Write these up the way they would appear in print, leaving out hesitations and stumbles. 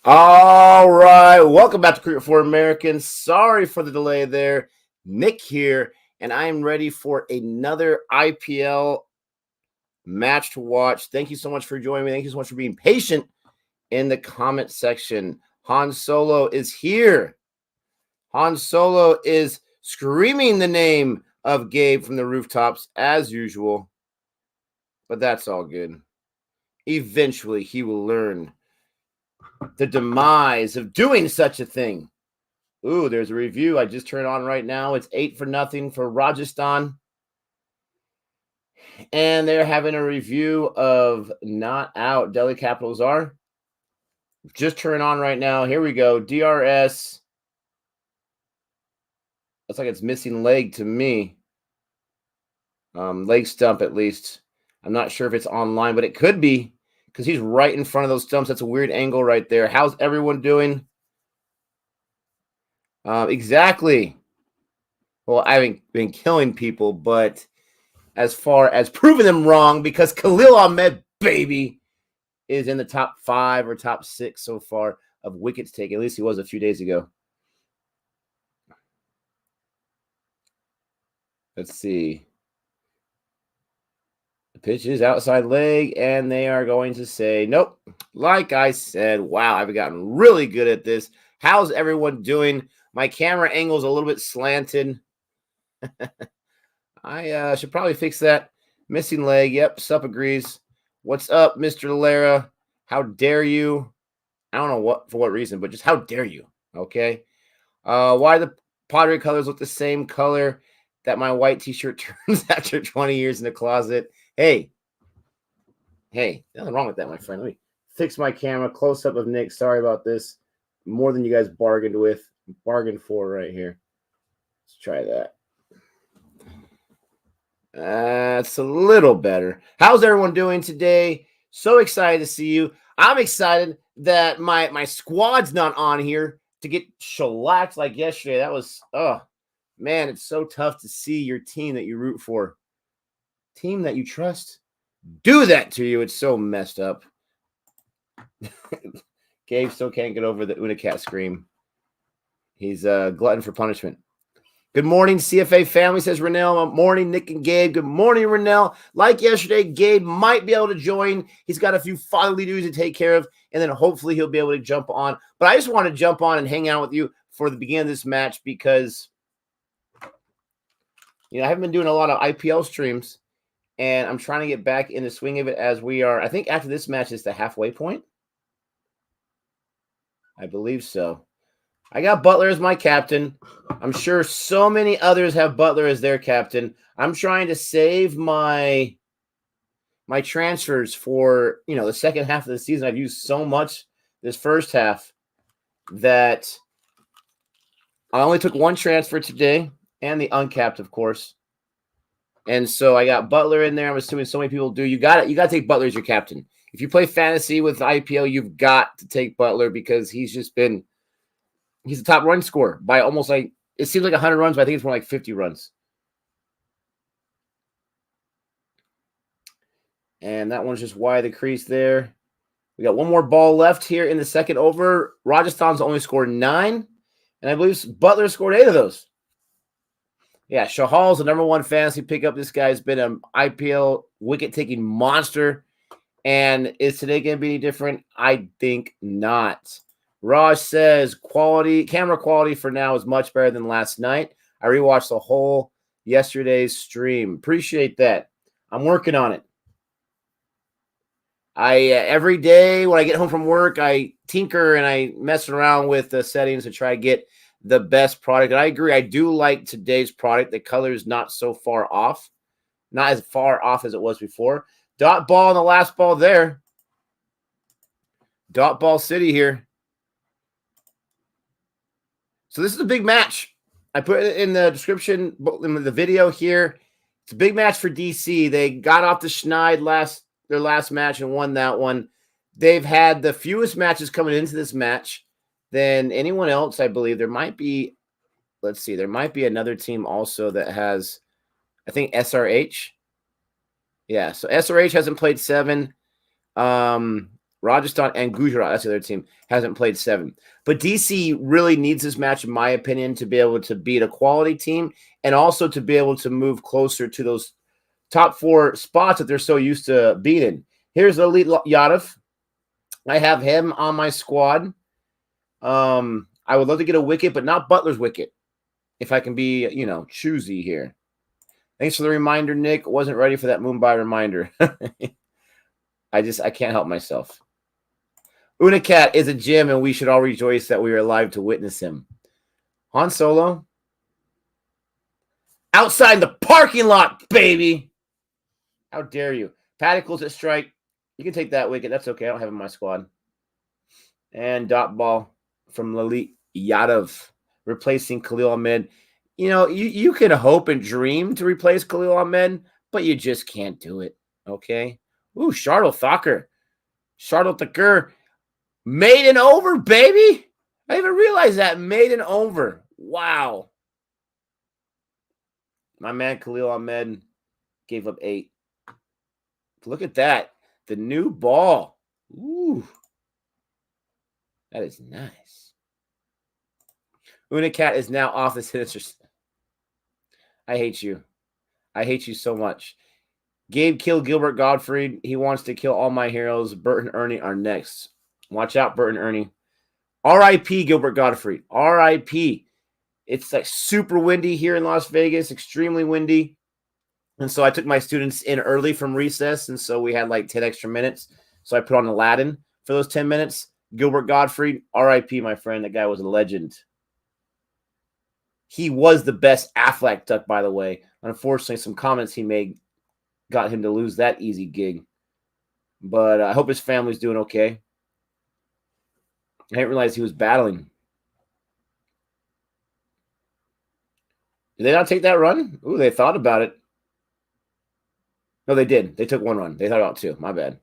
All right, welcome back to Cricket for Americans. Sorry for the delay there. Nick here, and I am ready for another IPL match to watch. Thank you so much for joining me. Thank you so much for being patient in the comment section. Han Solo is here. Han Solo is screaming the name of Gabe from the rooftops as usual, but that's all good. Eventually, he will learn the demise of doing such a thing. Ooh, there's a review I just turned on right now. It's 8-0 for Rajasthan. And they're having a review of Not Out. Delhi Capitals are. Just turn on right now. Here we go. DRS. Looks like it's missing leg to me. Leg stump at least. I'm not sure if it's online, but it could be because he's right in front of those stumps. That's a weird angle right there. How's everyone doing? Exactly. Well, I haven't been killing people, but as far as proving them wrong, because Khalil Ahmed, baby, is in the top 5 or top 6 so far of wickets taken. At least he was a few days ago. Let's see. The pitch is outside leg, and they are going to say, nope. Like I said, wow, I've gotten really good at this. How's everyone doing? My camera angle is a little bit slanted. I should probably fix that. Missing leg. Yep, Sup agrees. What's up, Mr. Lara? How dare you? I don't know for what reason, but just how dare you? Okay. Why the Padre colors look the same color that my white t-shirt turns after 20 years in the closet? Hey, nothing wrong with that, my friend. Let me fix my camera. Close up of Nick. Sorry about this. More than you guys bargained for right here. Let's try that. That's a little better. How's everyone doing today? So excited to see you. I'm excited that my squad's not on here to get shellacked like yesterday. That was, oh, man, it's so tough to see your team that you root for, team that you trust, do that to you. It's so messed up. Gabe still can't get over the Unicat scream. He's a glutton for punishment. Good morning, CFA family, says Renell. Morning, Nick and Gabe. Good morning, Renell. Like yesterday, Gabe might be able to join. He's got a few fatherly duties to take care of, and then hopefully he'll be able to jump on. But I just want to jump on and hang out with you for the beginning of this match because, I haven't been doing a lot of IPL streams, and I'm trying to get back in the swing of it as we are. I think after this match is the halfway point. I believe so. I got Buttler as my captain. I'm sure so many others have Buttler as their captain. I'm trying to save my transfers for, the second half of the season. I've used so much this first half that I only took one transfer today and the uncapped, of course. And so I got Buttler in there. I'm assuming so many people do. You got to take Buttler as your captain. If you play fantasy with IPL, you've got to take Buttler because he's the top run scorer by almost it seems like 100 runs, but I think it's more like 50 runs. And that one's just wide the crease there. We got one more ball left here in the second over. Rajasthan's only scored 9, and I believe Buttler scored 8 of those. Yeah, Shahal's the number 1 fantasy pickup. This guy's been an IPL wicket-taking monster. And is today going to be any different? I think not. Raj says camera quality for now is much better than last night. I rewatched the whole yesterday's stream. Appreciate that. I'm working on it. Every day when I get home from work, I tinker and I mess around with the settings to try to get the best product. And I agree. I do like today's product. The color is not so far off, not as far off as it was before. Dot ball on the last ball there. Dot ball city here. So this is a big match. I put it in the description in the video here. It's a big match for DC. They got off the schneid their last match and won that one. They've had the fewest matches coming into this match than anyone else, I believe. There might be, there might be another team also that has, I think, SRH. Yeah, so SRH hasn't played 7. Rajasthan and Gujarat, that's the other team, hasn't played 7. But DC really needs this match, in my opinion, to be able to beat a quality team and also to be able to move closer to those top 4 spots that they're so used to beating. Here's Elite Yadav. I have him on my squad. I would love to get a wicket, but not Buttler's wicket. If I can be, choosy here. Thanks for the reminder, Nick. Wasn't ready for that Mumbai reminder. I can't help myself. Unicat is a gem, and we should all rejoice that we are alive to witness him. Han Solo. Outside the parking lot, baby. How dare you? Paticles at strike. You can take that wicket. That's okay. I don't have him in my squad. And dot ball from Lalit Yadav, replacing Khalil Ahmed. You can hope and dream to replace Khalil Ahmed, but you just can't do it. Okay? Ooh, Shardul Thakur. Shardul Thakur. Maiden over, baby. I even realized that. Maiden over. Wow. My man Khalil Ahmed gave up 8. Look at that. The new ball. Ooh. That is nice. Unicat is now off the sinister. I hate you. I hate you so much. Gabe killed Gilbert Gottfried. He wants to kill all my heroes. Bert and Ernie are next. Watch out, Bert and Ernie. R.I.P. Gilbert Gottfried. R.I.P. It's like super windy here in Las Vegas. Extremely windy. And so I took my students in early from recess. And so we had like 10 extra minutes. So I put on Aladdin for those 10 minutes. Gilbert Gottfried. R.I.P. my friend. That guy was a legend. He was the best Affleck duck, by the way. Unfortunately, some comments he made got him to lose that easy gig. But I hope his family's doing okay. I didn't realize he was battling. Did they not take that run? Ooh, they thought about it. No, they did. They took 1 run. They thought about 2. My bad.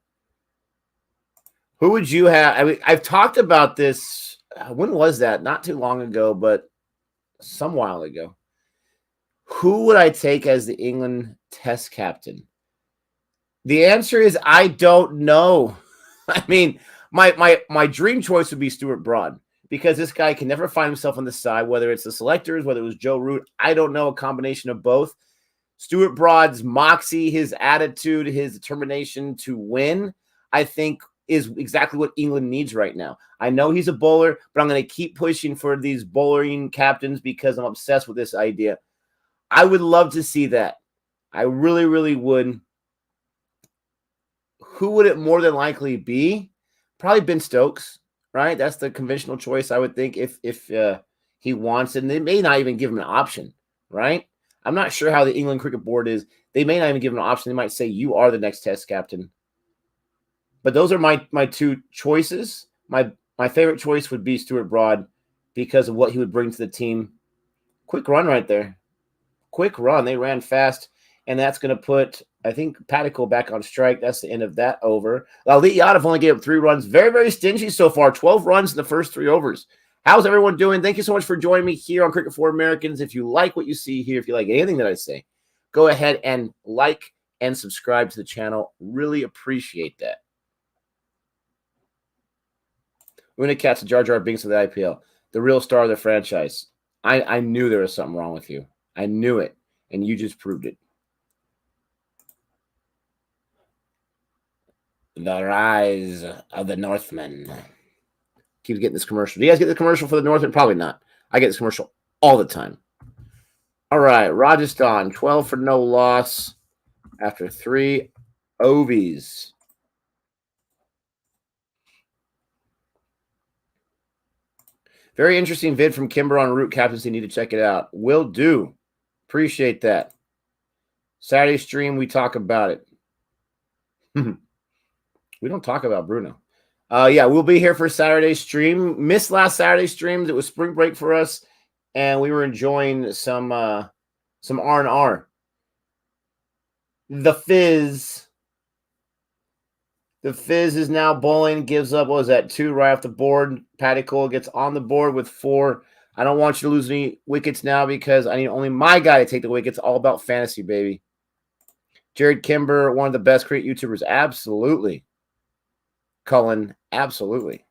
Who would you have? I mean, I've talked about this. When was that? Not too long ago, but some while ago. Who would I take as the England Test captain? The answer is I don't know. I mean, my dream choice would be Stuart Broad, because this guy can never find himself on the side, whether it's the selectors, whether it was Joe Root. I don't know, a combination of both. Stuart Broad's moxie, his attitude, his determination to win, I think is exactly what England needs right now. I know he's a bowler, but I'm going to keep pushing for these bowling captains because I'm obsessed with this idea. I would love to see that. I really, really would. Who would it more than likely be? Probably Ben Stokes, right? That's the conventional choice, I would think, if he wants it. And they may not even give him an option, right? I'm not sure how the England Cricket Board is. They may not even give him an option. They might say, you are the next Test captain. But those are my 2 choices. My favorite choice would be Stuart Broad because of what he would bring to the team. Quick run right there. Quick run. They ran fast. And that's going to put, I think, Patico back on strike. That's the end of that over. Lalit Yadav only gave up 3 runs. Very, very stingy so far. 12 runs in the first 3 overs. How's everyone doing? Thank you so much for joining me here on Cricket for Americans. If you like what you see here, if you like anything that I say, go ahead and like and subscribe to the channel. Really appreciate that. Unicat's Jar Jar Binks of the IPL, the real star of the franchise. I knew there was something wrong with you. I knew it, and you just proved it. The rise of the Northmen. Keeps getting this commercial. Do you guys get the commercial for the Northmen? Probably not. I get this commercial all the time. All right, Rajasthan, 12 for no loss after 3 OVs. Very interesting vid from Kimber on route captaincy. Need to check it out. Will do. Appreciate that. Saturday stream, we talk about it. We don't talk about Bruno. Yeah, we'll be here for Saturday stream. Missed last Saturday streams. It was spring break for us, and we were enjoying some R&R. The Fizz is now bowling, gives up, what was that, 2 right off the board. Paddy Cole gets on the board with 4. I don't want you to lose any wickets now because I need only my guy to take the wickets. All about fantasy, baby. Jared Kimber, one of the best cricket YouTubers. Absolutely. Cullen, absolutely.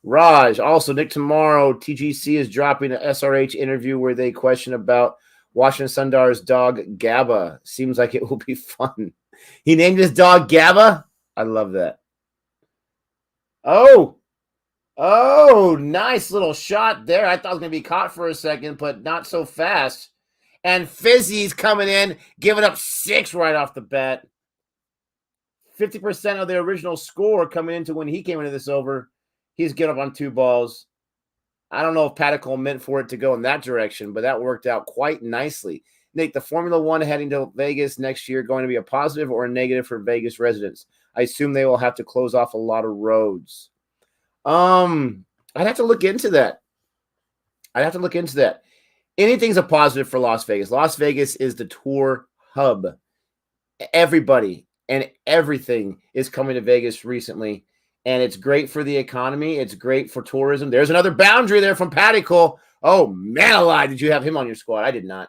Raj, also Nick, tomorrow TGC is dropping an SRH interview where they question about Washington Sundar's dog Gabba. Seems like it will be fun. He named his dog Gabba. I love that. Oh, nice little shot there. I thought it was going to be caught for a second, but not so fast. And Fizzy's coming in, giving up 6 right off the bat. 50% of the original score coming into when he came into this over. He's getting up on 2 balls. I don't know if Paddock meant for it to go in that direction, but that worked out quite nicely. Nick, the Formula One heading to Vegas next year going to be a positive or a negative for Vegas residents? I assume they will have to close off a lot of roads. I'd have to look into that. Anything's a positive for Las Vegas. Las Vegas is the tour hub. Everybody and everything is coming to Vegas recently, and it's great for the economy. It's great for tourism. There's another boundary there from Patty Cole. Oh, man alive, did you have him on your squad? I did not.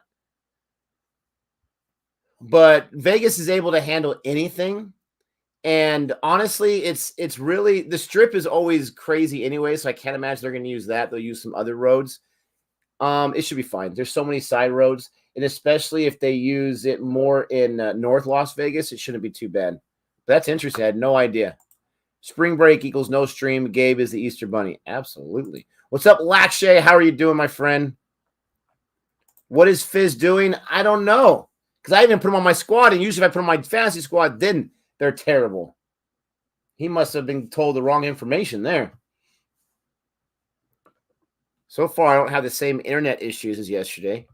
But Vegas is able to handle anything. And honestly, it's really, the strip is always crazy anyway, so I can't imagine they're going to use that. They'll use some other roads. It should be fine. There's so many side roads, and especially if they use it more in North Las Vegas, it shouldn't be too bad. But that's interesting. I had no idea. Spring break equals no stream. Gabe is the Easter Bunny. Absolutely. What's up, Lakshay? How are you doing, my friend? What is Fizz doing? I don't know, because I even put him on my squad, and usually if I put him on my fantasy squad, then they're terrible. He must have been told the wrong information there. So far, I don't have the same internet issues as yesterday.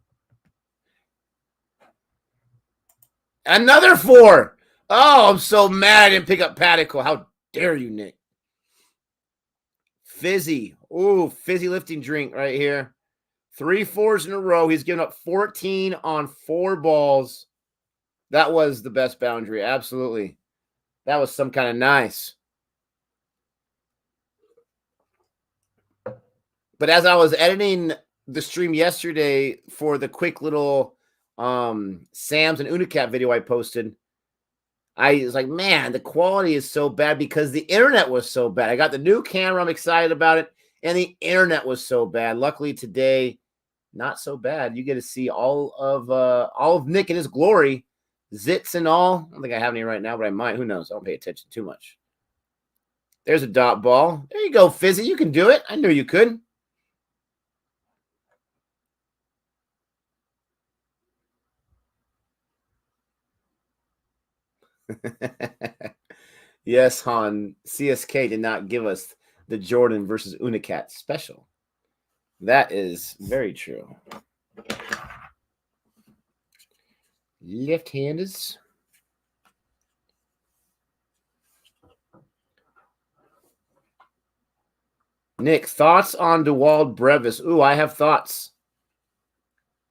Another 4. Oh, I'm so mad I didn't pick up Paddicle. How dare you, Nick? Fizzy. Ooh, fizzy lifting drink right here. 3 4s in a row. He's given up 14 on 4 balls. That was the best boundary. Absolutely. That was some kind of nice. But as I was editing the stream yesterday for the quick little Sam's and Unicat video I posted, I was like, man, the quality is so bad because the internet was so bad. I got the new camera. I'm excited about it. And the internet was so bad. Luckily today, not so bad. You get to see all of Nick in his glory, zits and all. I don't think I have any right now, but I might. Who knows? I don't pay attention too much. There's a dot ball. There you go, Fizzy. You can do it. I knew you could. Yes, Han. CSK did not give us the Jordan versus Unicat special. That is very true. Left-handers. Nick, thoughts on Dewald Brevis? Ooh, I have thoughts.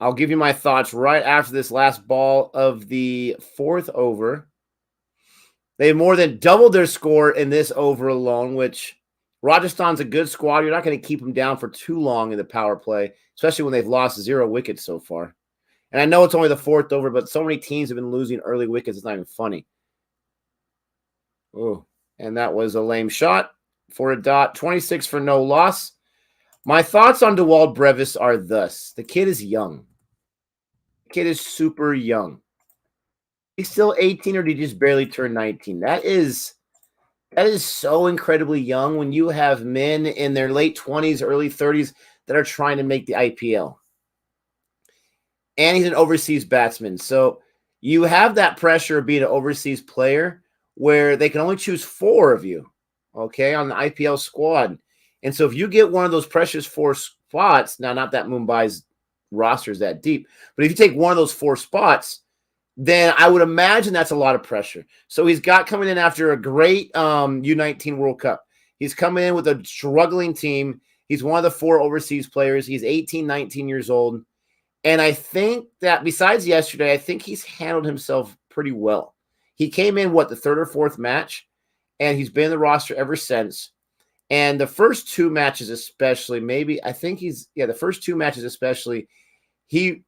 I'll give you my thoughts right after this last ball of the 4th over. They more than doubled their score in this over alone, which Rajasthan's a good squad. You're not going to keep them down for too long in the power play, especially when they've lost 0 wickets so far. And I know it's only the 4th over, but so many teams have been losing early wickets, it's not even funny. Oh, and that was a lame shot for a dot. 26 for no loss. My thoughts on Dewald Brevis are thus. The kid is young. The kid is super young. He's still 18, or did he just barely turn 19? That is so incredibly young when you have men in their late 20s, early 30s that are trying to make the IPL. And he's an overseas batsman. So you have that pressure of being an overseas player where they can only choose 4 of you, okay, on the IPL squad. And so if you get one of those precious 4 spots, now not that Mumbai's roster is that deep, but if you take one of those 4 spots, then I would imagine that's a lot of pressure. So he's got coming in after a great U19 World Cup. He's coming in with a struggling team. He's one of the 4 overseas players. He's 18, 19 years old. And I think that besides yesterday, I think he's handled himself pretty well. He came in, the 3rd or 4th match, and he's been in the roster ever since. And the first 2 matches especially, the first 2 matches especially, 2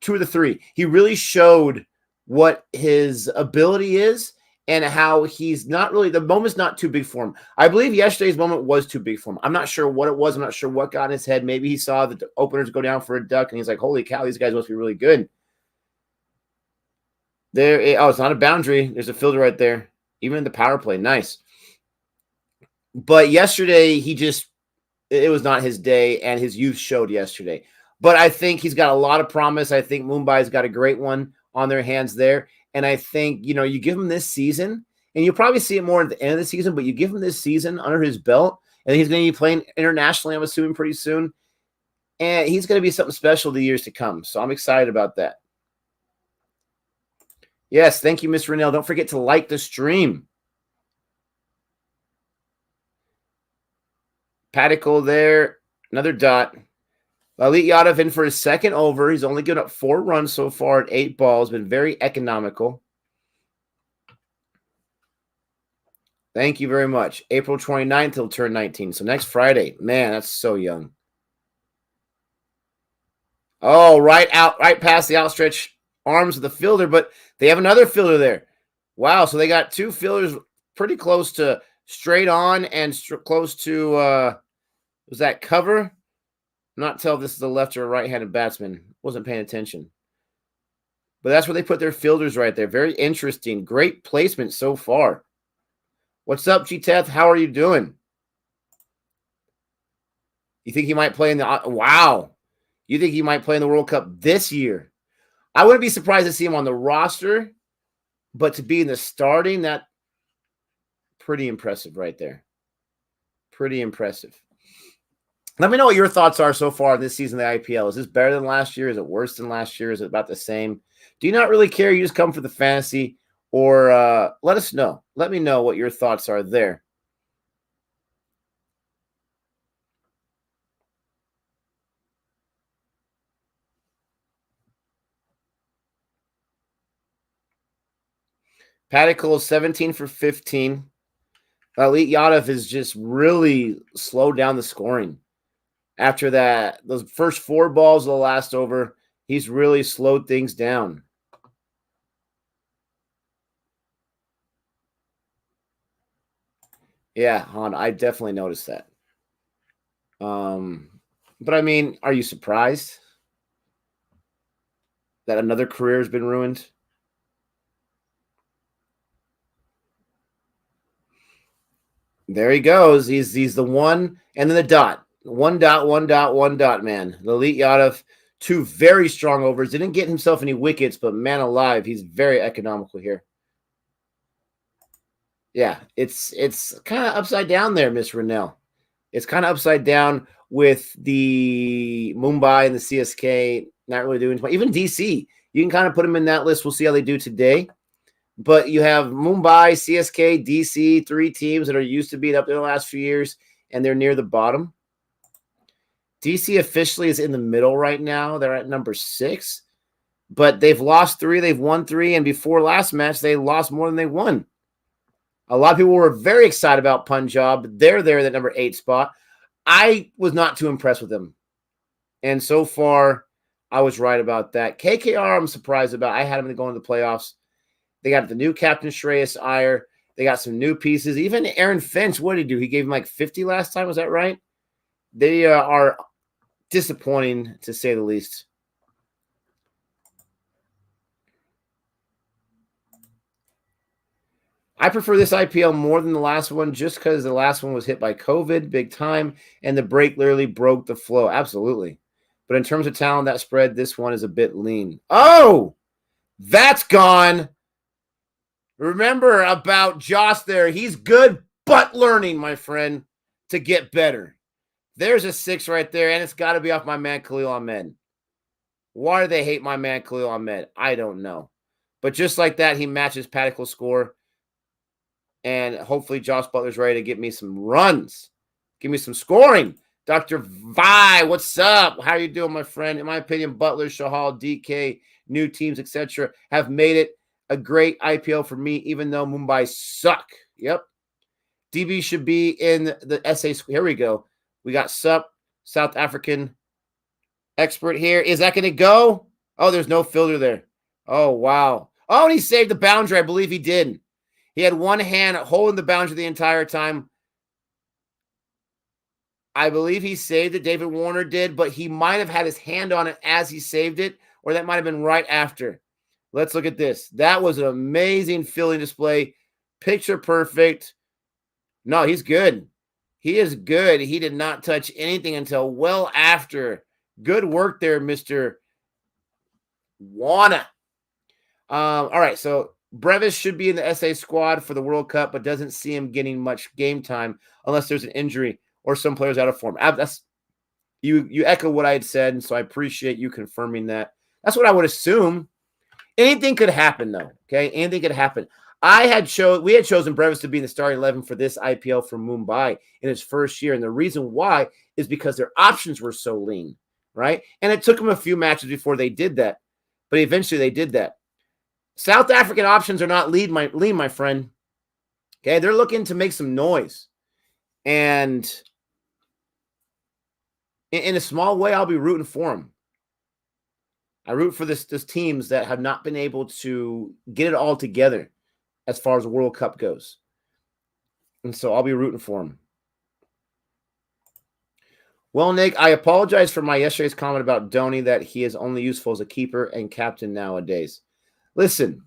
of the 3, he really showed what his ability is and how he's not really, the moment's not too big for him. I believe yesterday's moment was too big for him. I'm not sure what it was. I'm not sure what got in his head. Maybe he saw the openers go down for a duck, and he's like, holy cow, these guys must be really good. There, it's not a boundary. There's a fielder right there. Even in the power play, nice. But yesterday, it was not his day, and his youth showed yesterday. But I think he's got a lot of promise. I think Mumbai's got a great one on their hands there. And I think, you give him this season, and you'll probably see it more at the end of the season, but you give him this season under his belt, and he's going to be playing internationally, I'm assuming, pretty soon. And he's going to be something special the years to come. So I'm excited about that. Yes, thank you, Miss Rennell. Don't forget to like the stream. Patical there, another dot. Lalit Yadav in for his second over. He's only given up 4 runs so far at 8 balls. Been very economical. Thank you very much. April 29th, he'll turn 19. So next Friday. Man, that's so young. Oh, right past the outstretched arms of the fielder, but they have another fielder there. Wow, so they got 2 fielders pretty close to straight on and close to, was that cover? Not tell if this is a left or a right-handed batsman. Wasn't paying attention. But that's where they put their fielders right there. Very interesting. Great placement so far. What's up, G-Teth? How are you doing? You think he might play in the – wow. You think he might play in the World Cup this year? I wouldn't be surprised to see him on the roster, but to be in the starting, that pretty impressive right there. Pretty impressive. Let me know what your thoughts are so far this season of the IPL. Is this better than last year? Is it worse than last year? Is it about the same? Do you not really care? You just come for the fantasy? Or let us know. Let me know what your thoughts are there. Patical is 17 for 15. Lalit Yadav has just really slowed down the scoring. After that, those first 4 balls of the last over, he's really slowed things down. Yeah, Han, I definitely noticed that. But I mean, are you surprised that another career has been ruined? There he goes. He's the one, and then the dot. 1 dot, 1 dot, 1 dot, man. Lalit Yadav, 2 very strong overs. Didn't get himself any wickets, but man alive, he's very economical here. Yeah, it's kind of upside down there, Miss Rennell. It's kind of upside down with the Mumbai and the CSK not really doing much. Even DC, you can kind of put them in that list. We'll see how they do today. But you have Mumbai, CSK, DC, 3 teams that are used to being up there the last few years, and they're near the bottom. DC officially is in the middle right now. They're at number 6. But they've lost 3, they've won 3, and before last match, they lost more than they won. A lot of people were very excited about Punjab. They're there at that number 8 spot. I was not too impressed with them. And so far, I was right about that. KKR, I'm surprised about. I had them to go into the playoffs. They got the new captain, Shreyas Iyer. They got some new pieces. Even Aaron Finch, what did he do? He gave him like 50 last time. Was that right? They are disappointing, to say the least. I prefer this IPL more than the last one just because the last one was hit by COVID big time, and the break literally broke the flow. Absolutely. But in terms of talent, that spread, this one is a bit lean. Oh, that's gone. Remember about Josh there. He's good, but learning, my friend, to get better. There's a 6 right there, and it's got to be off my man Khalil Ahmed. Why do they hate my man Khalil Ahmed? I don't know. But just like that, he matches Patical's score. And hopefully Josh Butler's ready to get me some runs. Give me some scoring. Dr. Vi, what's up? How are you doing, my friend? In my opinion, Butler, Shahal, DK, new teams, etc. have made it a great IPL for me, even though Mumbai suck. Yep. DB should be in the SA. Here we go. We got Sup, South African expert here. Is that going to go? Oh, there's no filter there. Oh, wow. Oh, and he saved the boundary. I believe he did. He had one hand holding the boundary the entire time. I believe he saved it. David Warner did, but he might have had his hand on it as he saved it, or that might have been right after. Let's look at this. That was an amazing fielding display. Picture perfect. No, he's good. He is good. He did not touch anything until well after. Good work there, Mr. Warner. All right, so Brevis should be in the SA squad for the World Cup, but doesn't see him getting much game time unless there's an injury or some players out of form. That's you echo what I had said, and so I appreciate you confirming that. That's what I would assume. Anything could happen, though. Okay, anything could happen. We had chosen Brevis to be in the starting 11 for this IPL for Mumbai in his first year, and the reason why is because their options were so lean, right? And it took them a few matches before they did that, but eventually they did that. South African options are not lean, my friend. Okay, they're looking to make some noise, and in a small way, I'll be rooting for them. I root for this teams that have not been able to get it all together as far as the World Cup goes. And so I'll be rooting for him. Well, Nick, I apologize for my yesterday's comment about Dhoni that he is only useful as a keeper and captain nowadays. Listen.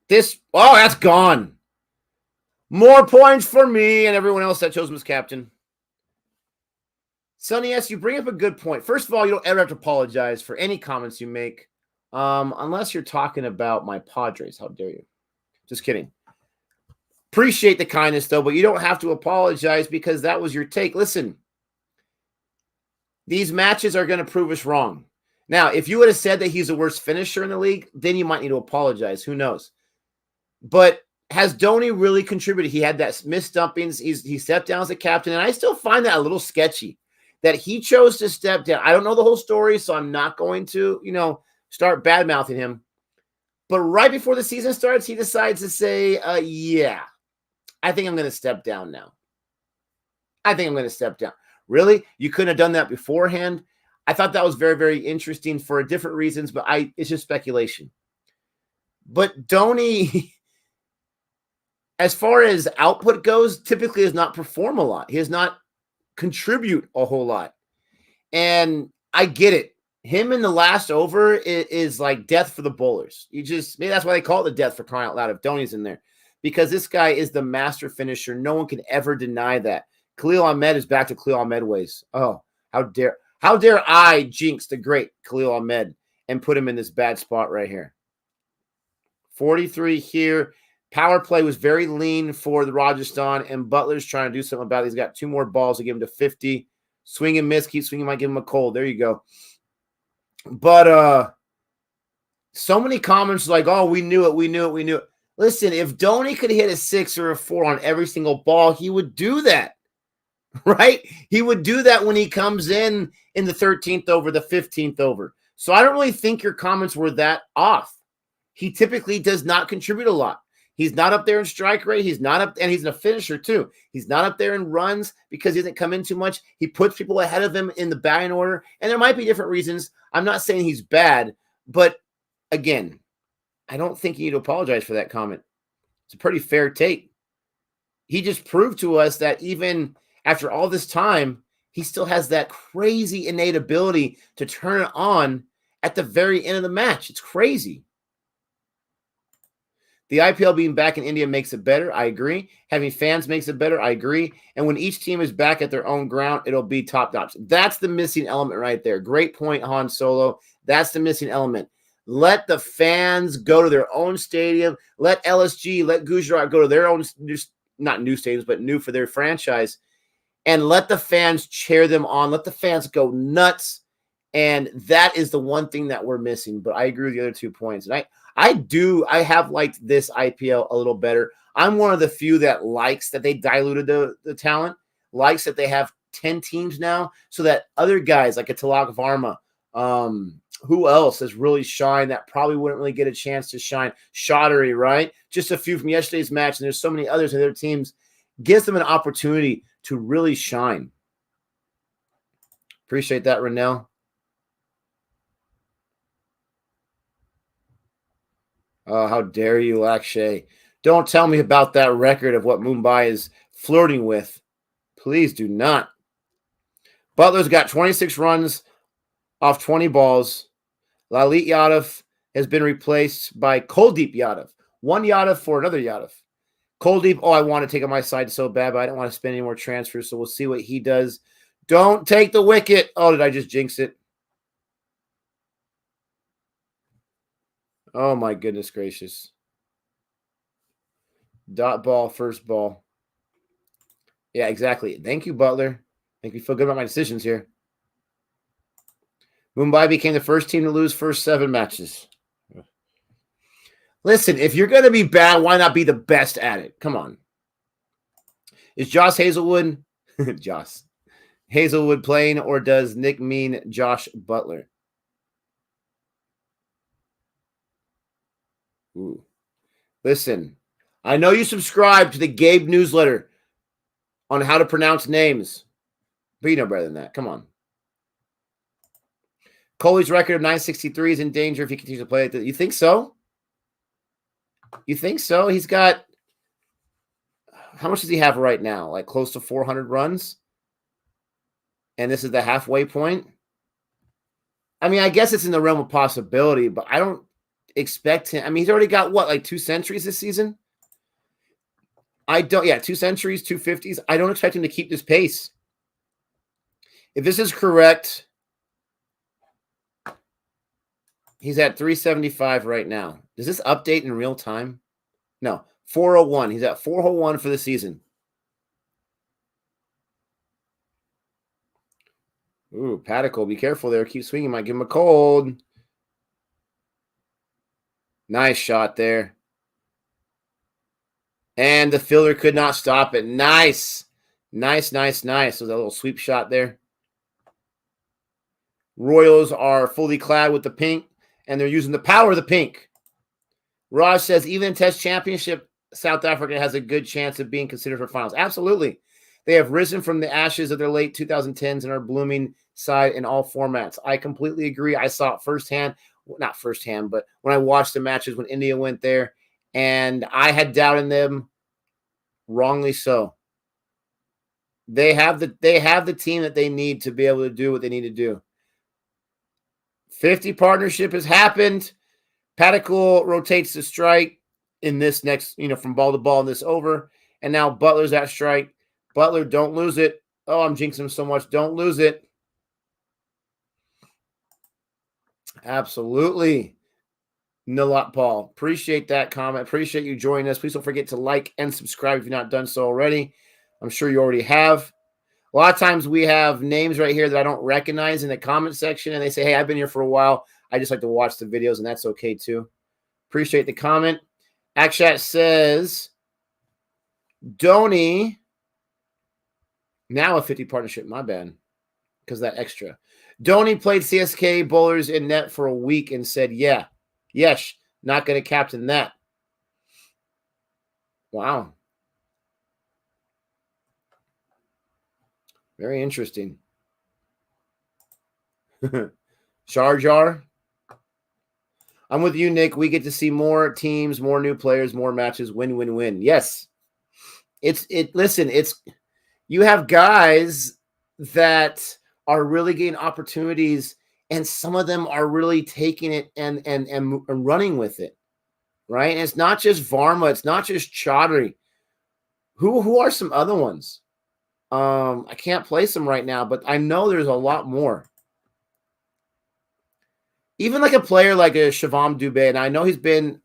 That's gone. More points for me and everyone else that chose him as captain. Sonny S., you bring up a good point. First of all, you don't ever have to apologize for any comments you make, unless you're talking about my Padres. How dare you? Just kidding. Appreciate the kindness, though, but you don't have to apologize because that was your take. Listen, these matches are going to prove us wrong. Now, if you would have said that he's the worst finisher in the league, then you might need to apologize. Who knows? But has Dhoni really contributed? He had that missed dumpings. He stepped down as a captain, and I still find that a little sketchy that he chose to step down. I don't know the whole story, so I'm not going to, start bad-mouthing him. But right before the season starts, he decides to say, yeah, I think I'm going to step down now. I think I'm going to step down. Really? You couldn't have done that beforehand? I thought that was very, very interesting for different reasons, but it's just speculation. But Dhoni, as far as output goes, typically does not perform a lot. He does not contribute a whole lot. And I get it. Him in the last over is like death for the bowlers. Maybe that's why they call it the death, for crying out loud, if Dhoni's in there. Because this guy is the master finisher. No one can ever deny that. Khalil Ahmed is back to Khalil Ahmed ways. Oh, how dare I jinx the great Khalil Ahmed and put him in this bad spot right here. 43 here. Power play was very lean for the Rajasthan, and Buttler's trying to do something about it. He's got 2 more balls to give him to 50. Swing and miss. Keep swinging, might give him a cold. There you go. But so many comments like, oh, we knew it. Listen, if Dhoni could hit a 6 or a 4 on every single ball, he would do that, right? He would do that when he comes in the 13th over, the 15th over. So I don't really think your comments were that off. He typically does not contribute a lot. He's not up there in strike rate. He's not up, and he's a finisher too. He's not up there in runs because he doesn't come in too much. He puts people ahead of him in the batting order, and there might be different reasons. I'm not saying he's bad, but again, I don't think you need to apologize for that comment. It's a pretty fair take. He just proved to us that even after all this time, he still has that crazy innate ability to turn it on at the very end of the match. It's crazy. The IPL being back in India makes it better. I agree. Having fans makes it better. I agree. And when each team is back at their own ground, it'll be top-notch. That's the missing element right there. Great point, Han Solo. That's the missing element. Let the fans go to their own stadium. Let LSG, let Gujarat go to their own, not new stadiums, but new for their franchise. And let the fans cheer them on. Let the fans go nuts. And that is the one thing that we're missing. But I agree with the other 2 points. And I have liked this IPL a little better. I'm one of the few that likes that they diluted the talent, likes that they have 10 teams now, so that other guys like a Tilak Varma, who else has really shined that probably wouldn't really get a chance to shine? Chaudhary, right? Just a few from yesterday's match, and there's so many others in their teams. Gives them an opportunity to really shine. Appreciate that, Renell. Oh, how dare you, Lakshay. Don't tell me about that record of what Mumbai is flirting with. Please do not. Butler's got 26 runs off 20 balls. Lalit Yadav has been replaced by Kuldeep Yadav. One Yadav for another Yadav. Kuldeep, I want to take on my side so bad, but I don't want to spend any more transfers, so we'll see what he does. Don't take the wicket. Oh, did I just jinx it? Oh, my goodness gracious. Dot ball, first ball. Yeah, exactly. Thank you, Butler. Make me feel good about my decisions here. Mumbai became the first team to lose first 7 matches. Listen, if you're going to be bad, why not be the best at it? Come on. Is Josh Hazelwood Hazelwood playing, or does Nick mean Josh Buttler? Ooh. Listen, I know you subscribe to the Gabe newsletter on how to pronounce names, but you know better than that. Come on. Kohli's record of 963 is in danger if he continues to play like that. You think so? You think so? He's got, how much does he have right now? Like close to 400 runs? And this is the halfway point? I mean, I guess it's in the realm of possibility, but I don't expect him. I mean, he's already got what, like 2 centuries this season? 2 centuries, 250s. I don't expect him to keep this pace. If this is correct, he's at 375 right now. Does this update in real time? No, 401. He's at 401 for the season. Ooh, Padicle, be careful there. Keep swinging. Might give him a cold. Nice shot there. And the fielder could not stop it. Nice. Nice. So that little sweep shot there. Royals are fully clad with the pink, and they're using the power of the pink. Raj says, even in Test Championship, South Africa has a good chance of being considered for finals. Absolutely. They have risen from the ashes of their late 2010s and are blooming side in all formats. I completely agree. I saw it firsthand. Not firsthand, but when I watched the matches when India went there, and I had doubt in them, wrongly so. They have the team that they need to be able to do what they need to do. 50 partnership has happened. Padicle rotates the strike in this next, from ball to ball in this over. And now Butler's at strike. Buttler, don't lose it. Oh, I'm jinxing him so much. Don't lose it. Absolutely. Nilat Paul. Appreciate that comment. Appreciate you joining us. Please don't forget to like and subscribe if you've not done so already. I'm sure you already have. A lot of times we have names right here that I don't recognize in the comment section, and they say, hey, I've been here for a while. I just like to watch the videos, and that's okay too. Appreciate the comment. Akshat says, Dhoni, now a 50 partnership. My bad, because that extra. Dhoni played CSK bowlers in net for a week and said, yes, not going to captain that. Wow. Very interesting. Sharjar. I'm with you, Nick. We get to see more teams, more new players, more matches, win. Yes. Listen, you have guys that are really getting opportunities, and some of them are really taking it and running with it. Right? And it's not just Varma, it's not just Chaudhary. Who are some other ones? I can't place them right now, but I know there's a lot more. Even like a player like a Shivam Dubey, and I know he's been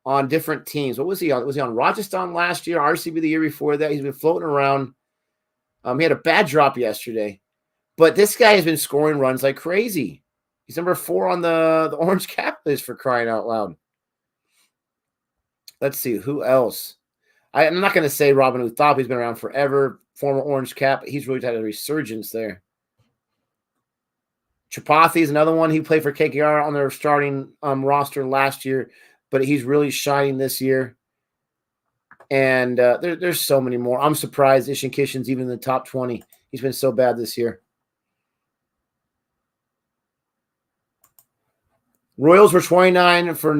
on different teams. What was he on? Was he on Rajasthan last year, RCB the year before that? He's been floating around. He had a bad drop yesterday, but this guy has been scoring runs like crazy. He's number 4 on the orange cap list, for crying out loud. Let's see, who else? I'm not going to say Robin Uthap. He's been around forever. Former orange cap. He's really had a resurgence there. Tripathi is another one. He played for KKR on their starting roster last year, but he's really shining this year. And there's so many more. I'm surprised Ishan Kishan's even in the top 20. He's been so bad this year. Royals were 29 for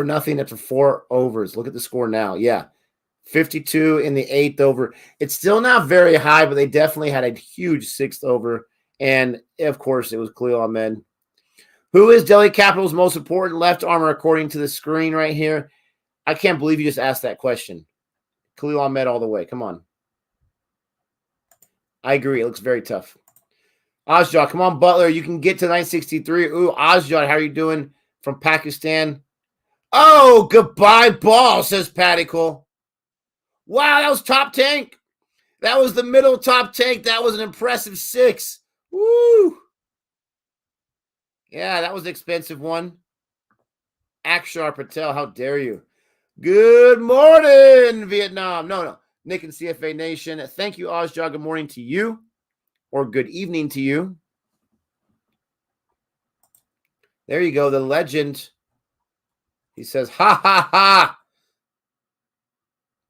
nothing after 4 overs. Look at the score now. Yeah. 52 in the 8th over. It's still not very high, but they definitely had a huge 6th over. And, of course, it was Khalil Ahmed. Who is Delhi Capital's most important left armor according to the screen right here? I can't believe you just asked that question. Khalil Ahmed all the way. Come on. I agree. It looks very tough. Azjad, come on, Buttler. You can get to 963. Ooh, Azjad, how are you doing from Pakistan? Oh, goodbye ball, says Patty Cole. Wow, that was top tank. That was the middle top tank. That was an impressive 6. Woo. Yeah, that was an expensive one. Akshar Patel, how dare you? Good morning, Vietnam. No. Nick and CFA Nation. Thank you, Azjad. Good morning to you. Or good evening to you. There you go, the legend. He says, ha, ha, ha.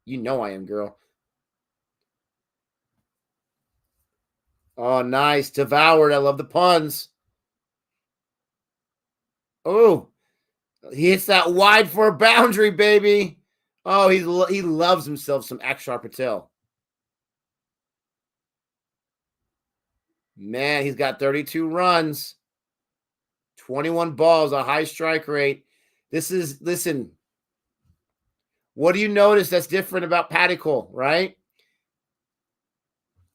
You know I am, girl. Oh, nice. Devoured. I love the puns. Oh, he hits that wide for a boundary, baby. Oh, he loves himself some Akshar Patel. Man, he's got 32 runs, 21 balls, a high strike rate. Listen, what do you notice that's different about Patty Cole, right?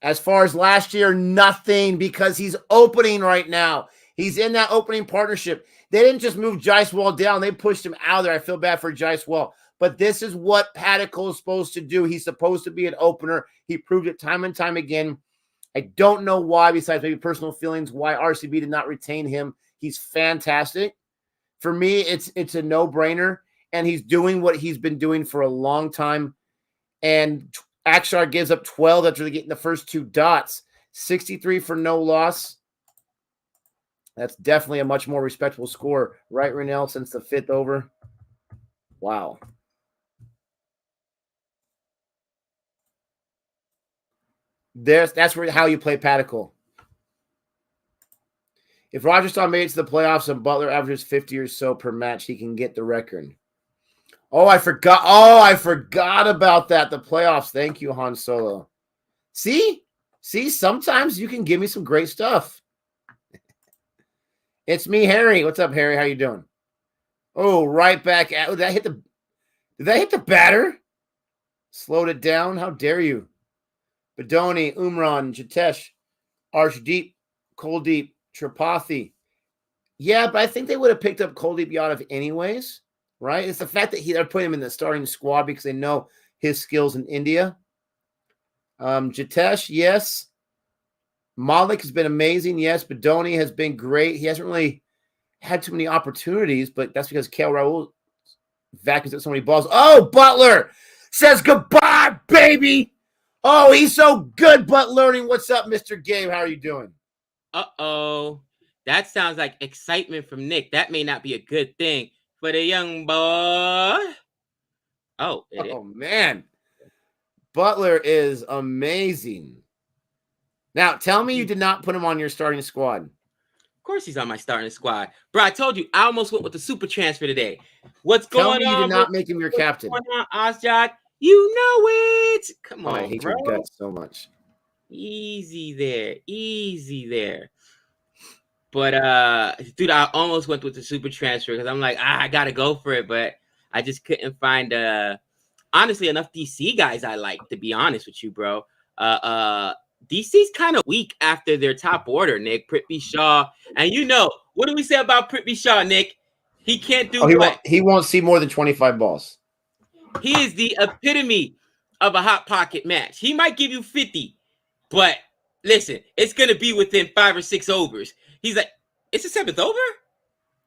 As far as last year, nothing, because he's opening right now. He's in that opening partnership. They didn't just move Jaiswal down. They pushed him out of there. I feel bad for Jaiswal. But this is what Patty Cole is supposed to do. He's supposed to be an opener. He proved it time and time again. I don't know why, besides maybe personal feelings, why RCB did not retain him. He's fantastic. For me, it's a no-brainer. And he's doing what he's been doing for a long time. And Akshar gives up 12 after getting the first 2 dots. 63 for no loss. That's definitely a much more respectable score. Right, Renell, since the 5th over? Wow. That's how you play Patty Cole. If Rajasthan made it to the playoffs and Buttler averages 50 or so per match, he can get the record. Oh, I forgot. Oh, I forgot about that. The playoffs. Thank you, Han Solo. See, sometimes you can give me some great stuff. It's me, Harry. What's up, Harry? How you doing? Oh, right back at. Did that hit the batter? Slowed it down. How dare you? Badoni, Umran, Jitesh, Arshdeep, Kuldeep, Tripathi. Yeah, but I think they would have picked up Kuldeep Yadav anyways, right? It's the fact that they're putting him in the starting squad because they know his skills in India. Jitesh, yes. Malik has been amazing, yes. Badoni has been great. He hasn't really had too many opportunities, but that's because KL Rahul vacuums up so many balls. Oh, Buttler says goodbye, baby. Oh, he's so good, but learning. What's up, Mr. Gabe? How are you doing? Uh-oh. That sounds like excitement from Nick. That may not be a good thing for the young boy. Oh, man. Buttler is amazing. Now, tell me you did not put him on your starting squad. Of course he's on my starting squad. Bro, I told you, I almost went with the super transfer today. What's going on? Tell me you did not make him your captain. What's going on, Azjad? You know it. Come on, I hate bro. your guts so much. Easy there. But, dude, I almost went with the super transfer because I'm like, I got to go for it. But I just couldn't find, honestly, enough DC guys I like, to be honest with you, bro. DC's kind of weak after their top order, Nick. Prithvi Shaw. And you know, what do we say about Prithvi Shaw, Nick? He can't do what? He won't see more than 25 balls. He is the epitome of a hot pocket match. He might give you 50, but listen, it's going to be within 5 or 6 overs. He's like, it's a 7th over?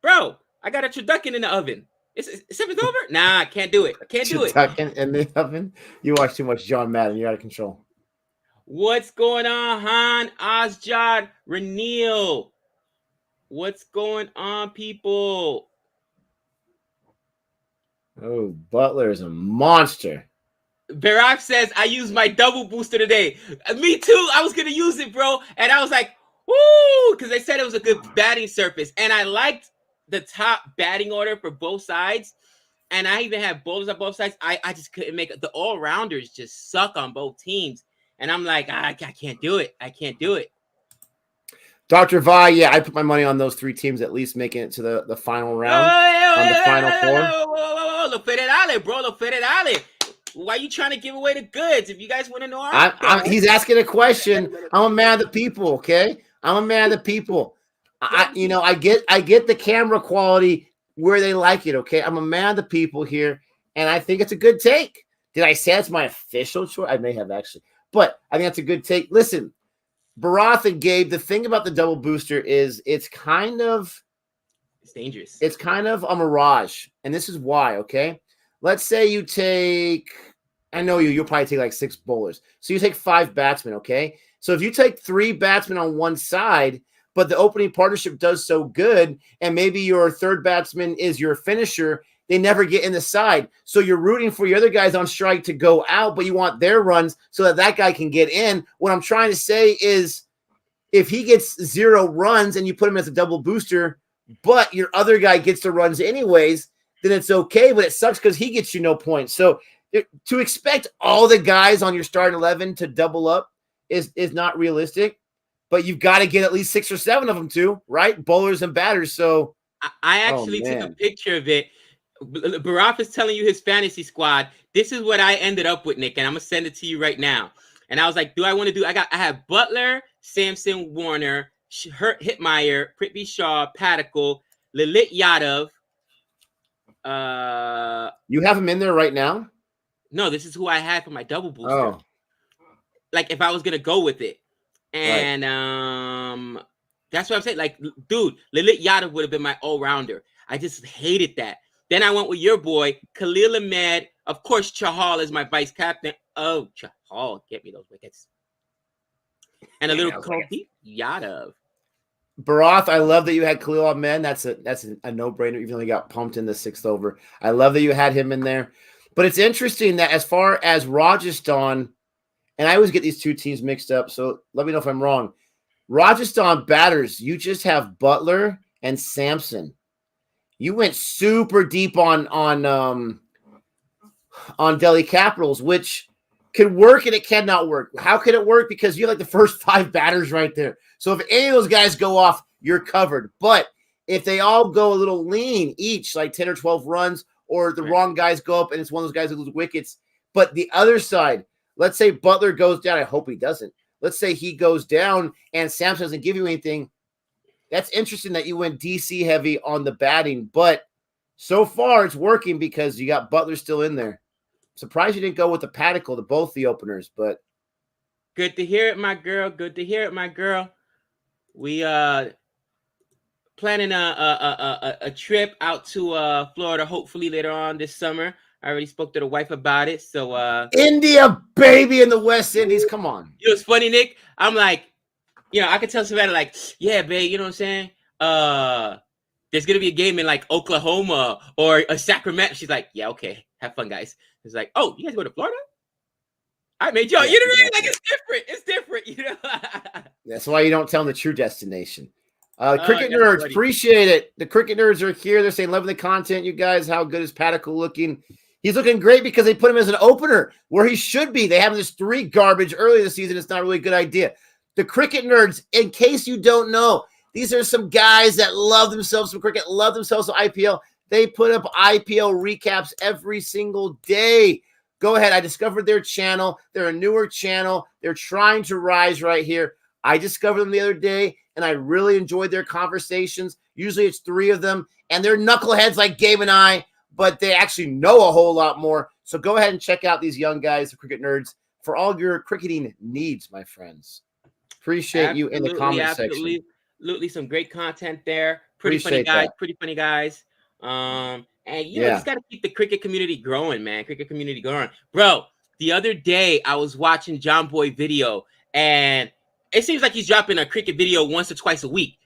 Bro, I got a turducken in the oven. It's a 7th over? Nah, I can't do it. Turducken in the oven? You watch too much John Madden. You're out of control. What's going on, Han, Azjad, Renil? What's going on, people? Oh, Buttler is a monster. Barack says, I used my double booster today. Me too. I was going to use it, bro. And I was like, woo, because they said it was a good batting surface. And I liked the top batting order for both sides, and I even have bowlers on both sides. I just couldn't make it. The all-rounders just suck on both teams. And I'm like, I can't do it. I can't do it. Dr. Vi, yeah, I put my money on those 3 teams at least making it to the final round, on the final 4. Lo federale, bro. Lo federale. Why are you trying to give away the goods if you guys want to know our he's asking a question. I'm a man of the people, okay? I'm a man of the people. I get the camera quality where they like it, okay? I'm a man of the people here, and I think it's a good take. Did I say it's my official choice? I may have actually. But I think that's a good take. Listen, Barath and Gabe, the thing about the double booster is it's dangerous. It's kind of a mirage. And this is why, okay? Let's say you take, I know you'll probably take like 6 bowlers. So you take 5 batsmen, okay? So if you take 3 batsmen on one side, but the opening partnership does so good, and maybe your third batsman is your finisher, they never get in the side. So you're rooting for your other guys on strike to go out, but you want their runs so that guy can get in. What I'm trying to say is if he gets 0 runs and you put him as a double booster, but your other guy gets the runs anyways, then it's okay, but it sucks because he gets you no points. So to expect all the guys on your starting 11 to double up is not realistic, but you've got to get at least 6 or 7 of them too, right? Bowlers and batters. So I actually took a picture of it. Barath is telling you his fantasy squad. This is what I ended up with, Nick, and I'm gonna send it to you right now. And I was like, do I want to do? I have Buttler, Sampson, Warner, Hitmeyer, Prithvi Shaw, Padikkal, Lalit Yadav. You have him in there right now? No, this is who I had for my double booster. Oh. Like if I was gonna go with it, and that's what I'm saying. Like, dude, Lalit Yadav would have been my all-rounder. I just hated that. Then I went with your boy, Khalil Ahmed. Of course, Chahal is my vice captain. Oh, Chahal, get me those wickets. And a little Kuldeep Yadav. Barath, I love that you had Khalil Ahmed. That's a no-brainer, even though he got pumped in the 6th over. I love that you had him in there. But it's interesting that as far as Rajasthan, and I always get these 2 teams mixed up, so let me know if I'm wrong. Rajasthan batters, you just have Buttler and Sampson. You went super deep on Delhi Capitals, which could work and it cannot work. How can it work? Because you have like the first 5 batters right there. So if any of those guys go off, you're covered. But if they all go a little lean each, like 10 or 12 runs, or the wrong guys go up and it's one of those guys who lose wickets. But the other side, let's say Buttler goes down. I hope he doesn't. Let's say he goes down and Sampson doesn't give you anything. That's interesting that you went DC heavy on the batting, but so far it's working because you got Buttler still in there. Surprised you didn't go with the Padikkal to both the openers, but good to hear it, my girl. Good to hear it, my girl. We planning a trip out to Florida, hopefully later on this summer. I already spoke to the wife about it. So India, baby, in the West Indies. Come on. It was funny, Nick. I'm like, I could tell somebody like, yeah, babe, you know what I'm saying? There's gonna be a game in like Oklahoma or a Sacramento. She's like, yeah, okay, have fun, guys. It's like, oh, you guys go to Florida? I made y'all, you know what I mean? Like it's different, That's why you don't tell them the true destination. Cricket nerds, appreciate it. The cricket nerds are here. They're saying, loving the content, you guys. How good is Padikkal looking? He's looking great because they put him as an opener where he should be. They have this 3 garbage early this season. It's not really a good idea. The cricket nerds, in case you don't know, these are some guys that love themselves some cricket, love themselves some IPL. They put up IPL recaps every single day. Go ahead. I discovered their channel. They're a newer channel. They're trying to rise right here. I discovered them the other day, and I really enjoyed their conversations. Usually it's 3 of them, and they're knuckleheads like Gabe and I, but they actually know a whole lot more. So go ahead and check out these young guys, the cricket nerds, for all your cricketing needs, my friends. Appreciate you in the comment section. Absolutely, some great content there. Pretty funny guys. And just got to keep the cricket community growing, man. Cricket community growing. Bro, the other day I was watching John Boy video, and it seems like he's dropping a cricket video once or twice a week,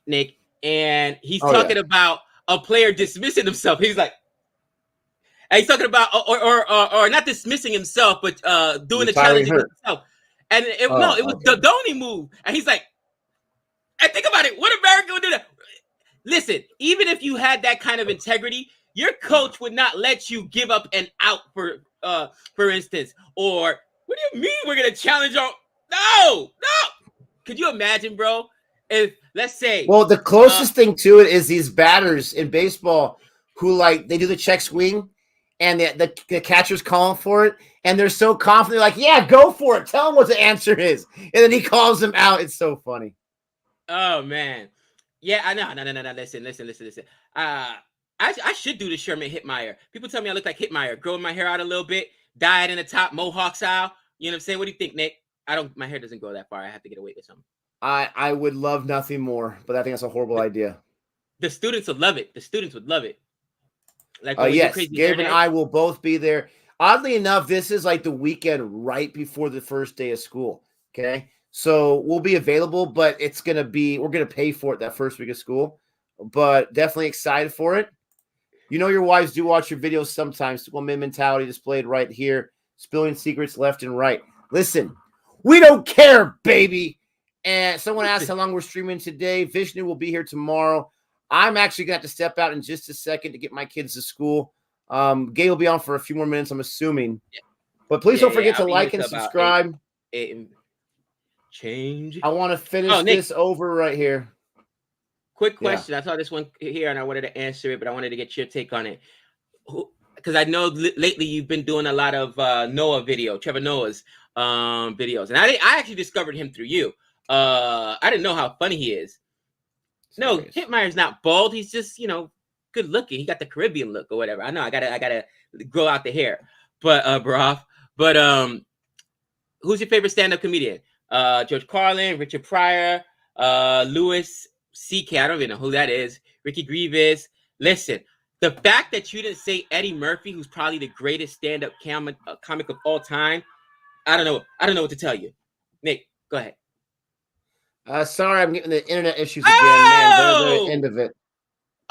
Nick. And he's talking about a player dismissing himself. He's like, and he's talking about or not dismissing himself, but doing the challenge against himself. And it was the Dhoni move. And he's like, and think about it. What America would do that? listen, even if you had that kind of integrity, your coach would not let you give up an out for instance. Or what do you mean we're gonna challenge our no. Could you imagine, bro? If let's say Well, the closest thing to it is these batters in baseball who like they do the check swing and the catcher's calling for it and they're so confident, like, yeah, go for it. Tell him what the answer is. And then he calls them out. It's so funny. Oh man. Yeah, I know. No. Listen. I should do the Sherman Hitmeyer. People tell me I look like Hitmeyer, growing my hair out a little bit, dye it in the top, mohawk style. You know what I'm saying? What do you think, Nick? My hair doesn't go that far. I have to get away with something. I would love nothing more, but I think that's a horrible idea. The students would love it. The students would love it. Like, yes, Gabe and I will both be there. Oddly enough, this is like the weekend right before the first day of school. Okay. So we'll be available, but we're going to pay for it that first week of school, but definitely excited for it. You know, your wives do watch your videos sometimes. Woman mentality displayed right here, spilling secrets left and right. Listen, we don't care, baby. And someone asked how long we're streaming today. Vishnu will be here tomorrow. I'm actually going to have to step out in just a second to get my kids to school. Gay will be on for a few more minutes, I'm assuming. But please don't forget to like and subscribe. Change. I want to finish this over right here. Quick question. I saw this one here and I wanted to answer it, but I wanted to get your take on it. Because I know lately you've been doing a lot of Trevor Noah's videos. And I actually discovered him through you. I didn't know how funny he is. No, Hitmeyer's not bald. He's just, good looking. He got the Caribbean look or whatever. I know I gotta grow out the hair. But who's your favorite stand-up comedian? George Carlin, Richard Pryor, Louis C.K. I don't even know who that is. Ricky Grievous. Listen, the fact that you didn't say Eddie Murphy, who's probably the greatest stand-up comic of all time, I don't know what to tell you. Nick, go ahead. Sorry, I'm getting the internet issues again, man. They're the end of it.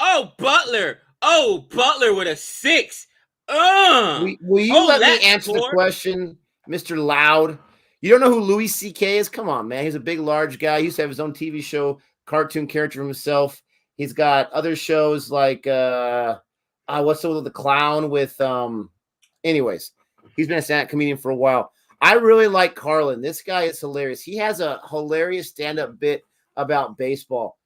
Oh, Buttler. Buttler with a 6. Will you let me answer the question, Mr. Loud? You don't know who Louis C.K. is? Come on, man. He's a big, large guy. He used to have his own TV show, cartoon character himself. He's got other shows like what's the clown with anyways. He's been a stand-up comedian for a while. I really like Carlin. This guy is hilarious. He has a hilarious stand-up bit about baseball.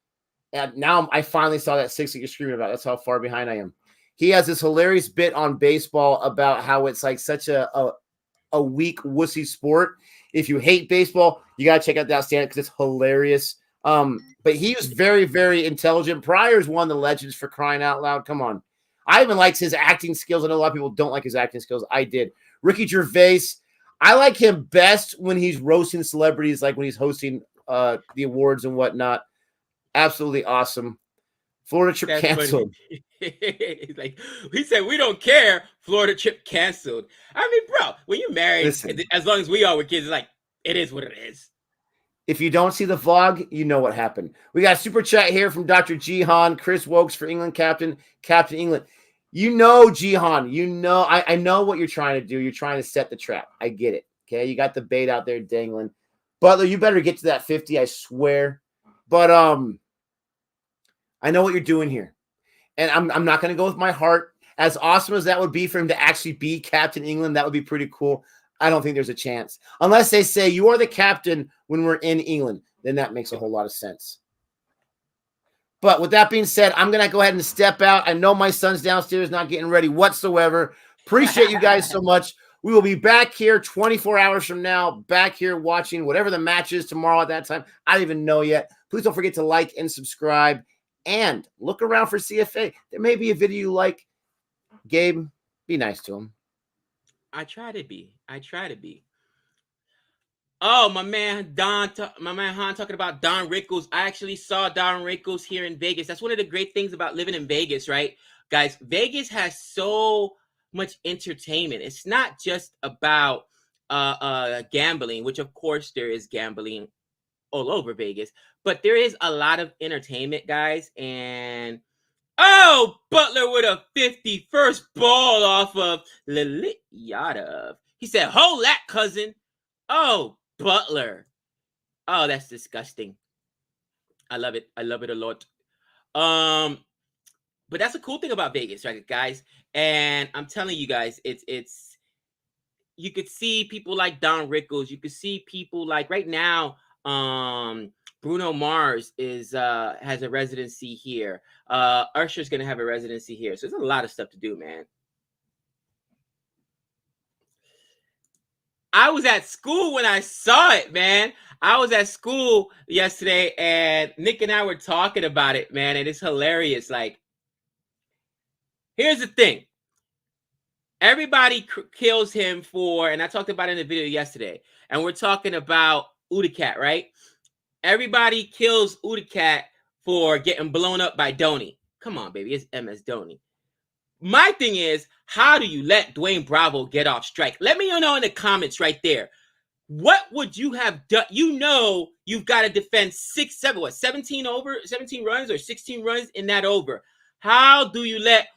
And now I finally saw that 6 that you're screaming about. That's how far behind I am. He has this hilarious bit on baseball about how it's like such a weak, wussy sport. If you hate baseball, you got to check out that stand-up because it's hilarious. But he was very, very intelligent. Pryor's one of the legends, for crying out loud. Come on. I even liked his acting skills. I know a lot of people don't like his acting skills. I did. Ricky Gervais, I like him best when he's roasting celebrities, like when he's hosting the awards and whatnot. Absolutely awesome. Florida trip canceled. He's like, he said, we don't care. Florida trip canceled. I mean, bro, when you're married, as long as we are with kids, it's like, it is what it is. If you don't see the vlog, you know what happened. We got a super chat here from Dr. Jihan, Chris Wokes for England Captain England. You know, Jihan, I know what you're trying to do. You're trying to set the trap. I get it. Okay, you got the bait out there dangling. Butler, you better get to that 50, I swear. But I know what you're doing here. And I'm not going to go with my heart. As awesome as that would be for him to actually be Captain England, that would be pretty cool. I don't think there's a chance. Unless they say you are the captain when we're in England, then that makes a whole lot of sense. But with that being said, I'm going to go ahead and step out. I know my son's downstairs not getting ready whatsoever. Appreciate you guys so much. We will be back here 24 hours from now, back here watching whatever the match is tomorrow at that time. I don't even know yet. Please don't forget to like and subscribe and look around for CFA. There may be a video you like. Gabe, be nice to him. I try to be. Oh, my man Han talking about Don Rickles. I actually saw Don Rickles here in Vegas. That's one of the great things about living in Vegas, right? Guys, Vegas has so much entertainment. It's not just about gambling, which of course there is gambling all over Vegas, but there is a lot of entertainment, guys. And Buttler with a 51st ball off of Lilit Yadav. He said, hold that, cousin. Oh, Buttler. Oh, that's disgusting. I love it. I love it a lot. But that's a cool thing about Vegas, right, guys? And I'm telling you guys, it's you could see people like Don Rickles. You could see people like right now, Bruno Mars is has a residency here. Usher's gonna have a residency here. So there's a lot of stuff to do, man. I was at school when I saw it, man. I was at school yesterday, and Nick and I were talking about it, man, and it's hilarious. Like, here's the thing. Everybody kills him for, and I talked about it in the video yesterday, and we're talking about Udicat, right? Everybody kills Udicat for getting blown up by Dhoni. Come on, baby, it's MS Dhoni. My thing is, how do you let Dwayne Bravo get off strike? Let me know in the comments right there. What would you have done? You know you've got to defend 17 runs or 16 runs in that over. How do you let,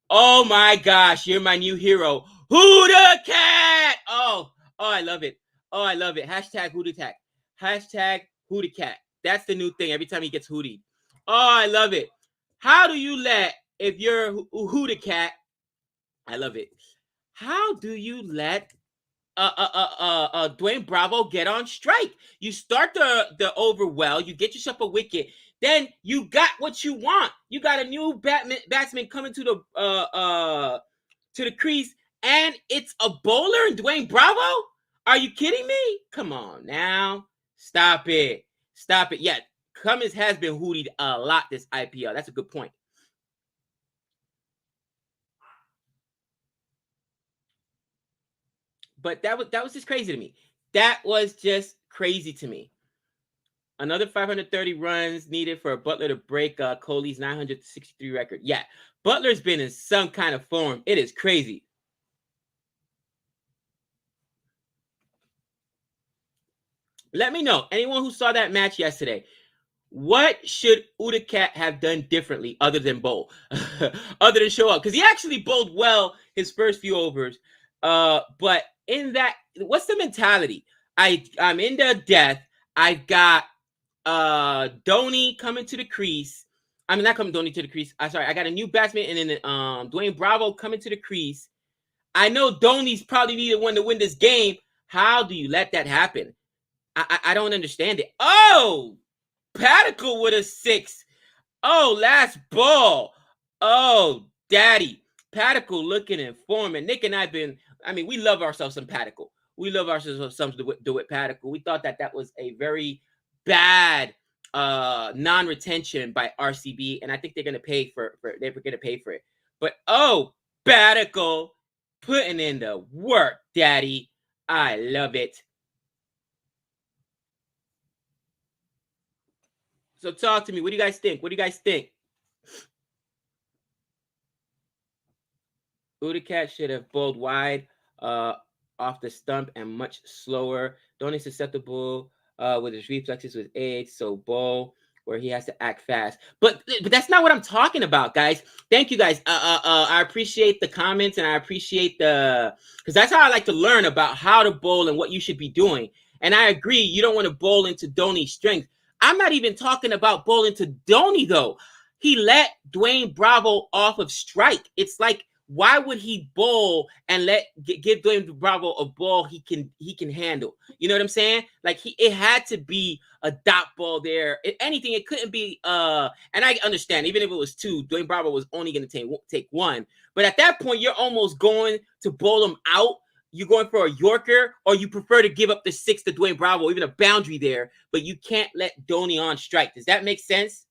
oh my gosh, you're my new hero. Who the cat? Oh, I love it. Oh, I love it. Hashtag who the cat. Hashtag who the cat. That's the new thing every time he gets hootied. Oh, I love it. How do you let, if you're who the cat, I love it. How do you let Dwayne Bravo get on strike? You start the over well, you get yourself a wicket, then you got what you want. You got a new batsman coming to the crease, and it's a bowler and Dwayne Bravo? Are you kidding me? Come on now. Stop it. Stop it. Yeah, Cummins has been hootied a lot this IPL. That's a good point. But that was just crazy to me. That was just crazy to me. Another 530 runs needed for Buttler to break Kohli's 963 record. Yeah, Butler's been in some kind of form. It is crazy. Let me know, anyone who saw that match yesterday, what should Udicat have done differently other than bowl? Other than show up? Because he actually bowled well his first few overs. But in that, what's the mentality? I'm in the death. I've got Dhoni coming to the crease. I mean, not coming Dhoni to the crease. I got a new batsman, and then Dwayne Bravo coming to the crease. I know Dhoni's probably needed one to win this game. How do you let that happen? I don't understand it. Oh, Padicle with a 6. Oh, last ball. Oh, daddy. Padicle looking in form. And Nick and I we love ourselves some Padicle. We love ourselves some DeWitt Padicle. We thought that was a very bad non-retention by RCB, and I think they're going to pay they're going to pay for it. But, oh, Padicle putting in the work, daddy. I love it. So talk to me. What do you guys think? Udicat should have bowled wide off the stump and much slower. Dhoni susceptible with his reflexes with age, so bowl where he has to act fast. But that's not what I'm talking about, guys. Thank you, guys. I appreciate the comments, and I appreciate because that's how I like to learn about how to bowl and what you should be doing. And I agree, you don't want to bowl into Dhoni's strength. I'm not even talking about bowling to Dhoni, though. He let Dwayne Bravo off of strike. It's like, why would he bowl and give Dwayne Bravo a ball he can handle? You know what I'm saying? Like, it had to be a dot ball there. If anything, it couldn't be. And I understand, even if it was 2, Dwayne Bravo was only going to take 1. But at that point, you're almost going to bowl him out. You're going for a Yorker, or you prefer to give up the 6 to Dwayne Bravo, even a boundary there, but you can't let Dhoni on strike. Does that make sense?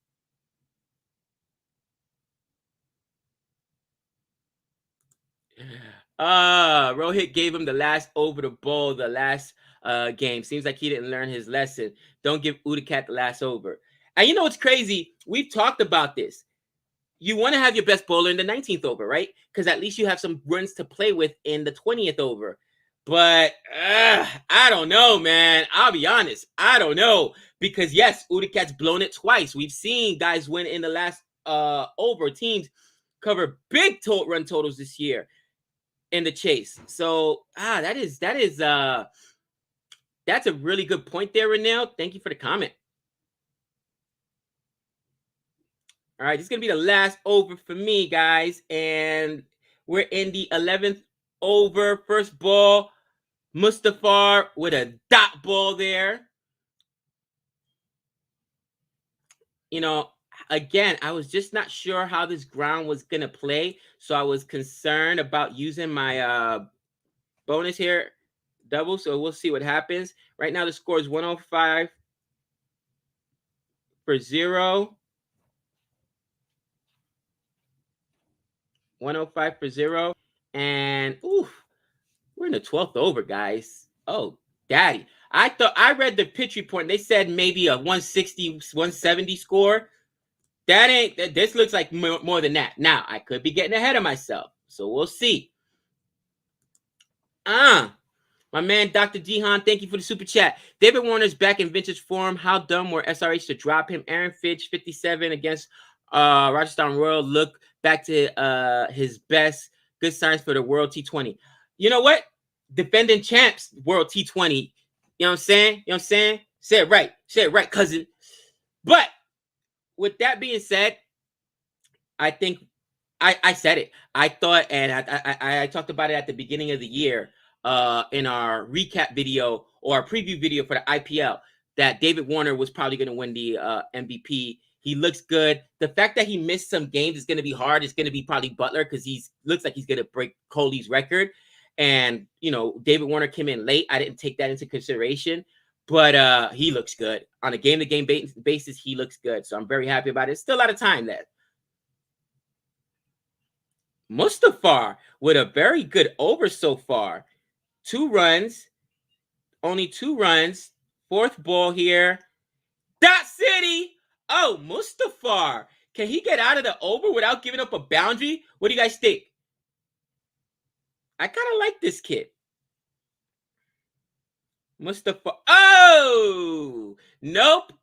Rohit gave him the last over to bowl the last game. Seems like he didn't learn his lesson. Don't give Udicat the last over. And you know what's crazy? We've talked about this. You want to have your best bowler in the 19th over, right? Because at least you have some runs to play with in the 20th over. But I don't know, man. I'll be honest. I don't know. Because, yes, Udicat's blown it twice. We've seen guys win in the last over. Teams cover big run totals this year in the chase. So, that's a really good point there, Renell. Thank you for the comment. All right, this is going to be the last over for me, guys. And we're in the 11th over. First ball, Mustafar with a dot ball there. You know, again, I was just not sure how this ground was going to play. So I was concerned about using my bonus here, double. So we'll see what happens. Right now, the score is 105 for 0. 105 for 0. And, oof, we're in the 12th over, guys. Oh, daddy. I read the pitch report and they said maybe a 160, 170 score. This looks like more than that. Now, I could be getting ahead of myself. So we'll see. My man, Dr. Jihan, thank you for the super chat. David Warner's back in vintage form. How dumb were SRH to drop him? Aaron Fitch, 57 against Rajasthan Royal. Look back to his best. Good signs for the World T20. You know what? Defending champs, World T20. You know what I'm saying? You know what I'm saying? Say it right. Say it right, cousin. But with that being said, I think I said it. I thought, and I talked about it at the beginning of the year in our recap video or our preview video for the IPL, that David Warner was probably going to win the MVP. He looks good. The fact that he missed some games is going to be hard. It's going to be probably Buttler because looks like he's going to break Kohli's record. And, you know, David Warner came in late. I didn't take that into consideration. But he looks good. On a game-to-game basis, he looks good. So I'm very happy about it. Still a lot of time left. Mustafar with a very good over so far. 2 runs. Only 2 runs. 4th ball here. Dot City. Oh, Mustafar. Can he get out of the over without giving up a boundary? What do you guys think? I kind of like this kid. Mustafar. Oh, nope.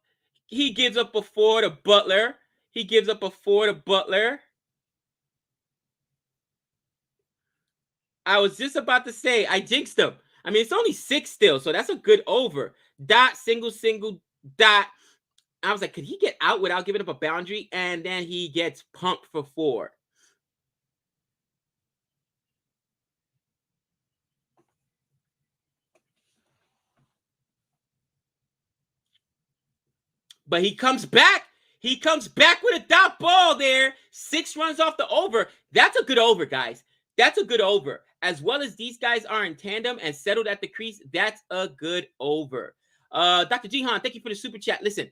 He gives up a 4 to Buttler. He gives up a 4 to Buttler. I was just about to say, I jinxed him. I mean, it's only 6 still, so that's a good over. Dot, single, dot. I was like, could he get out without giving up a boundary? And then he gets pumped for 4. But he comes back. He comes back with a dot ball there. 6 runs off the over. That's a good over, guys. That's a good over. As well as these guys are in tandem and settled at the crease, that's a good over. Dr. Jihan, thank you for the super chat. Listen,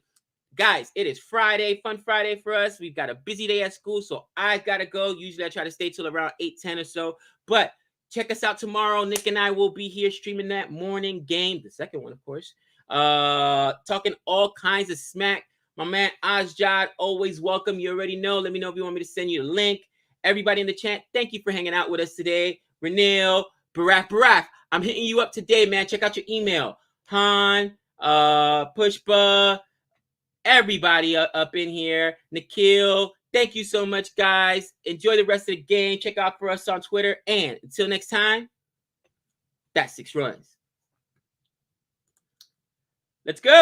guys, it is Friday, fun Friday for us. We've got a busy day at school, so I got to go. Usually I try to stay till around 8:10 or so. But check us out tomorrow. Nick and I will be here streaming that morning game, the second one, of course. Talking all kinds of smack. My man Azjad, always welcome. You already know. Let me know if you want me to send you the link. Everybody in the chat, thank you for hanging out with us today. Renil, Baraf, I'm hitting you up today, man. Check out your email. Han, Pushpa, everybody up in here. Nikhil, thank you so much, guys. Enjoy the rest of the game. Check out for us on Twitter. And until next time, that's 6 runs. Let's go.